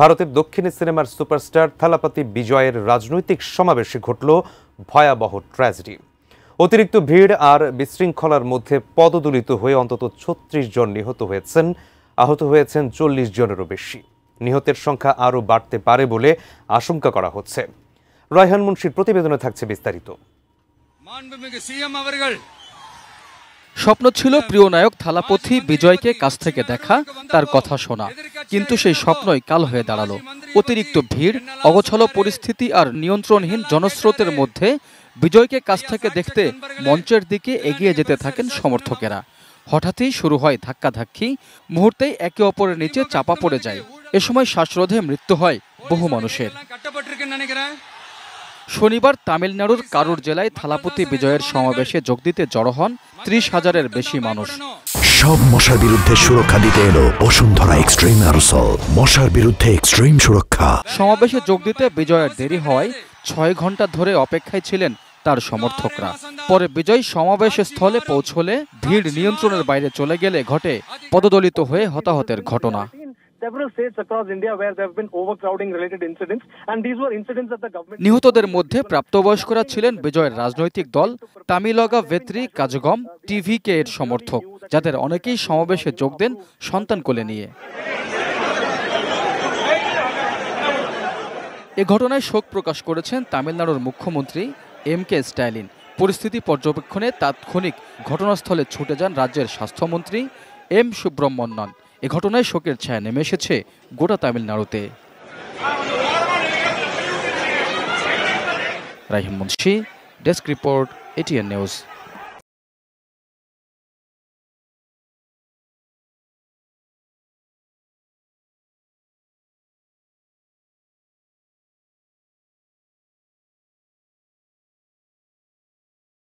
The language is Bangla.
ভারতের দক্ষিণী সিনেমার সুপারস্টার থালাপতি বিজয়ের রাজনৈতিক সমাবেশে ঘটল ভয়াবহ ট্র্যাজেডি। অতিরিক্ত ভিড় আর বিশৃঙ্খলার মধ্যে পদদলিত হয়ে অন্তত ৩৬ জন নিহত হয়েছেন, আহত হয়েছেন ৪০ জনেরও বেশি। নিহতের সংখ্যা আরও বাড়তে পারে বলে আশঙ্কা করা হচ্ছে। রায়হান মুন্সির প্রতিবেদনে থাকছে বিস্তারিত। স্বপ্ন ছিল প্রিয় নায়ক থালাপতি বিজয়কে কাছ থেকে দেখা, তার কথা শোনা, কিন্তু সেই স্বপ্নই কাল হয়ে দাঁড়ালো। অতিরিক্ত ভিড়, অগোছালো পরিস্থিতি আর নিয়ন্ত্রণহীন জনস্রোতের মধ্যে বিজয়কে কাছ থেকে দেখতে মঞ্চের দিকে এগিয়ে যেতে থাকেন সমর্থকেরা। হঠাৎই শুরু হয় ধাক্কাধাক্কি, মুহূর্তেই একে অপরের নিচে চাপা পড়ে যায়। এ সময় শ্বাসরোধে মৃত্যু হয় বহু মানুষের। শনিবার তামিলনাড়ুর কারুর জেলায় থালাপতি বিজয়ের সমাবেশে যোগ দিতে জড়ো হন ৩০,০০০-এর বেশি মানুষ। সব মশার বিরুদ্ধে সুরক্ষা দিতে এলো বসুন্ধরা এক্সট্রিম অ্যারোসল, মশার বিরুদ্ধে এক্সট্রিম সুরক্ষা। সমাবেশে যোগ দিতে বিজয়ের দেরি হওয়ায় ৬ ঘন্টা ধরে অপেক্ষায় ছিলেন তার সমর্থকরা। পরে বিজয় সমাবেশ স্থলে পৌঁছলে ভিড় নিয়ন্ত্রণের বাইরে চলে গেলে ঘটে পদদলিত হয়ে হতাহতের ঘটনা। নিহতদের মধ্যে প্রাপ্তবয়স্করা ছিলেন বিজয়ের রাজনৈতিক দল তামিলগা ভেত্রি কাজগম টিভিকে এর সমর্থক, যাদের অনেকেই সমাবেশে যোগ দেন সন্তান কোলে নিয়ে। এ ঘটনায় শোক প্রকাশ করেছেন তামিলনাড়ুর মুখ্যমন্ত্রী এম.কে. স্ট্যালিন। পরিস্থিতি পর্যবেক্ষণে তাৎক্ষণিক ঘটনাস্থলে ছুটে যান রাজ্যের স্বাস্থ্যমন্ত্রী এম. সুব্রমণ্যন। এ ঘটনায় শোকের ছায়া নেমে এসেছে গোটা তামিলনাড়ুতে। Raihan Munshi, desk report, ATN news.